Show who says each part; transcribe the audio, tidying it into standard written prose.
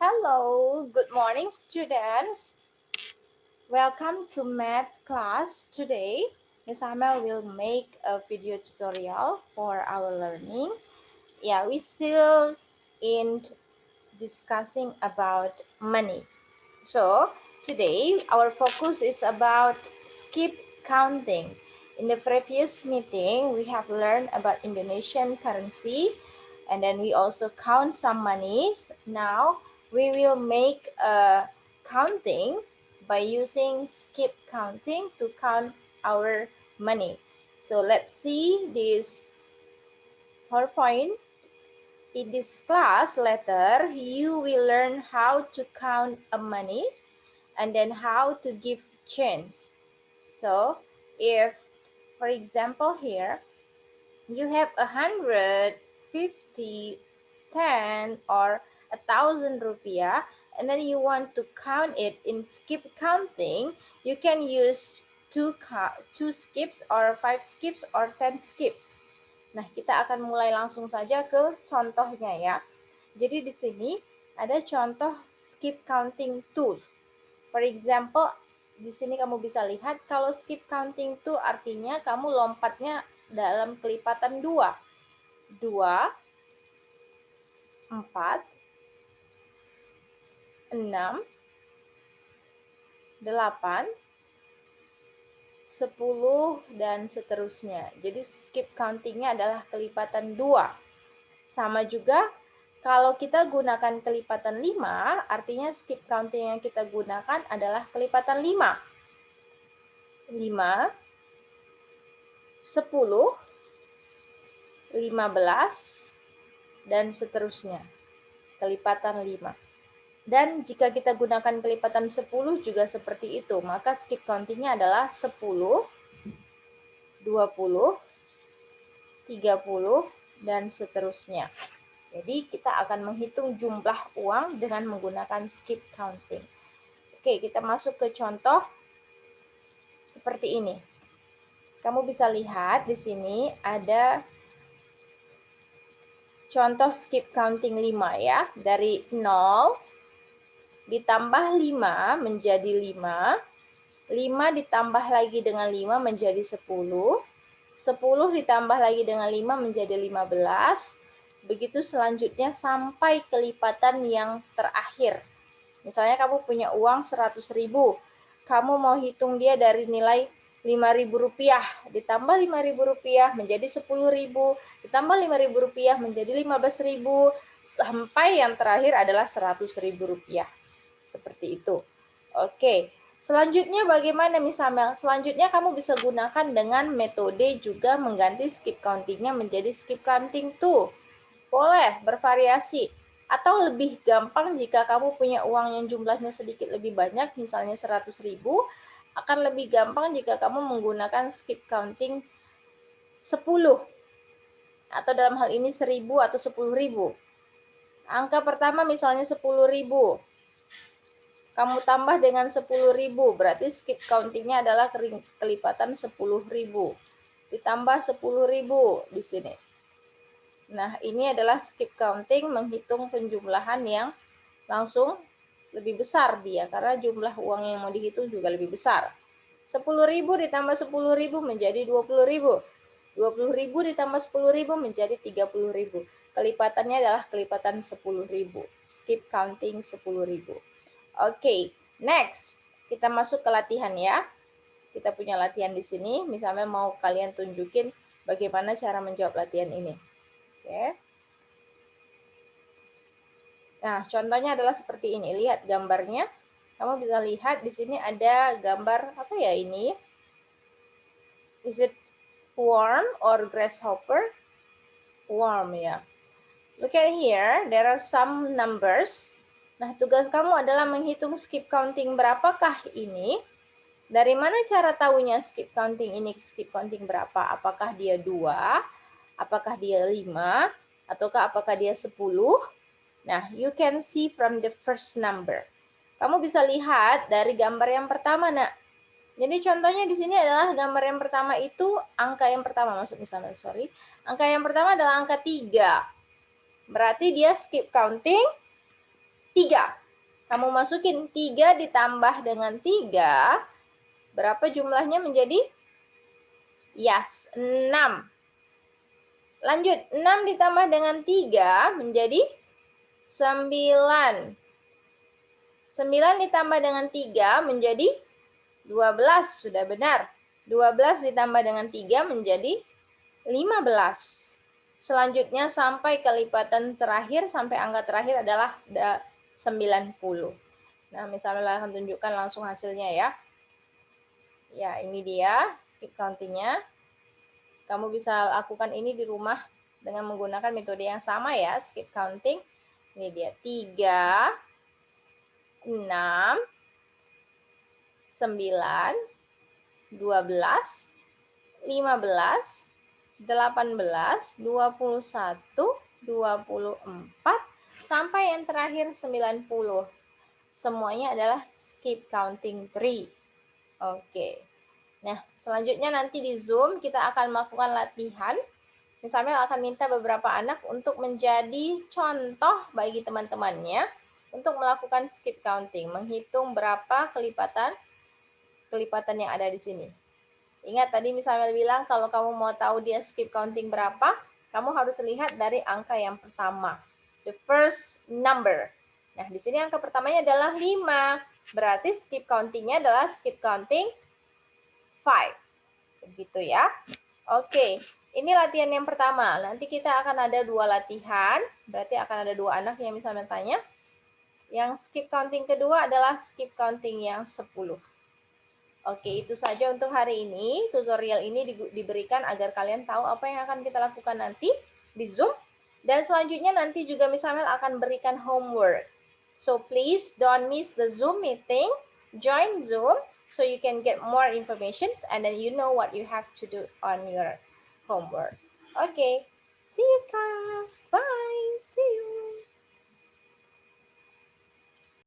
Speaker 1: Hello, good morning, students. Welcome to math class. Today, Miss Amel will make a video tutorial for our learning. Yeah, we still in discussing about money. So, today our focus is about skip counting. In the previous meeting, we have learned about Indonesian currency and then we also count some monies. Now, we will make a counting by using skip counting to count our money. So, let's see this PowerPoint. In this class later, you will learn how to count a money and then how to give change. So if, for example, here you have 150, 10, or 1,000 rupiah, and then you want to count it in skip counting, you can use two skips or 5 skips or 10 skips. Nah, kita akan mulai langsung saja ke contohnya ya. Jadi di sini ada contoh skip counting tool. For example, di sini kamu bisa lihat kalau skip counting itu artinya kamu lompatnya dalam kelipatan 2. 2, 4, 6, 8, 10, dan seterusnya. Jadi skip countingnya adalah kelipatan 2. Sama juga kalau kita gunakan kelipatan 5, artinya skip counting yang kita gunakan adalah kelipatan 5. 5, 10, 15, dan seterusnya. Kelipatan 5. Dan jika kita gunakan kelipatan 10 juga seperti itu, maka skip countingnya adalah 10, 20, 30, dan seterusnya. Jadi kita akan menghitung jumlah uang dengan menggunakan skip counting. Oke, kita masuk ke contoh seperti ini. Kamu bisa lihat di sini ada contoh skip counting 5 ya. Dari 0 ditambah 5 menjadi 5. 5 ditambah lagi dengan 5 menjadi 10. 10 ditambah lagi dengan 5 menjadi 15. Begitu selanjutnya sampai kelipatan yang terakhir. Misalnya kamu punya uang 100.000. Kamu mau hitung dia dari nilai 5.000 rupiah. Ditambah 5.000 rupiah menjadi 10.000. Ditambah 5.000 rupiah menjadi 15.000. Sampai yang terakhir adalah 100.000 rupiah. Seperti itu. Oke. Selanjutnya bagaimana Miss Amel? Selanjutnya kamu bisa gunakan dengan metode juga mengganti skip countingnya menjadi skip counting 2. Boleh, bervariasi. Atau lebih gampang jika kamu punya uang yang jumlahnya sedikit lebih banyak, misalnya 100.000, akan lebih gampang jika kamu menggunakan skip counting 10. Atau dalam hal ini 1.000 atau 10.000. Angka pertama misalnya 10.000. Kamu tambah dengan 10.000, berarti skip countingnya adalah kelipatan 10.000. Ditambah 10.000 di sini. Nah, ini adalah skip counting menghitung penjumlahan yang langsung lebih besar dia, karena jumlah uang yang mau dihitung juga lebih besar. 10.000 ditambah 10.000 menjadi 20.000. 20.000 ditambah 10.000 menjadi 30.000. Kelipatannya adalah kelipatan 10.000. Skip counting 10.000. Oke, next. Kita masuk ke latihan ya. Kita punya latihan di sini. Misalnya mau kalian tunjukin bagaimana cara menjawab latihan ini. Oke. Nah, contohnya adalah seperti ini. Lihat gambarnya. Kamu bisa lihat di sini ada gambar apa ya ini? Is it worm or grasshopper? Worm ya. Look at here. There are some numbers. Nah, tugas kamu adalah menghitung skip counting berapakah ini. Dari mana cara tahunya skip counting ini skip counting berapa? Apakah dia 2? Apakah dia 5? Ataukah apakah dia 10? Nah, you can see from the first number. Kamu bisa lihat dari gambar yang pertama, nak. Jadi contohnya di sini adalah gambar yang pertama itu angka yang pertama, Angka yang pertama adalah angka 3. Berarti dia skip counting 3. Kamu masukin 3 ditambah dengan 3. Berapa jumlahnya menjadi? Yes, 6. Lanjut, 6 ditambah dengan 3 menjadi 9. 9 ditambah dengan 3 menjadi 12. Sudah benar. 12 ditambah dengan 3 menjadi 15. Selanjutnya sampai ke lipatan terakhir, sampai angka terakhir adalah 90. Nah, misalnya akan tunjukkan langsung hasilnya ya. Ya, ini dia skip countingnya. Kamu bisa lakukan ini di rumah dengan menggunakan metode yang sama ya, skip counting. Ini dia 3, 6, 9, 12, 15, 18, 21, 24, sampai yang terakhir 90. Semuanya adalah skip counting tree. Oke. Nah, selanjutnya nanti di Zoom kita akan melakukan latihan. Misalnya akan minta beberapa anak untuk menjadi contoh bagi teman-temannya untuk melakukan skip counting, menghitung berapa kelipatan yang ada di sini. Ingat tadi misalnya bilang kalau kamu mau tahu dia skip counting berapa, kamu harus lihat dari angka yang pertama. The first number. Nah, di sini angka pertamanya adalah 5. Berarti skip countingnya adalah skip counting 5. Begitu ya. Oke, ini latihan yang pertama. Nanti kita akan ada 2 latihan. Berarti akan ada 2 anak yang misalnya tanya. Yang skip counting kedua adalah skip counting yang 10. Oke, itu saja untuk hari ini. Tutorial ini diberikan agar kalian tahu apa yang akan kita lakukan nanti di Zoom. Dan selanjutnya nanti juga misalnya akan berikan homework. So please don't miss the Zoom meeting. Join Zoom so you can get more information and then you know what you have to do on your homework. Okay, see you guys.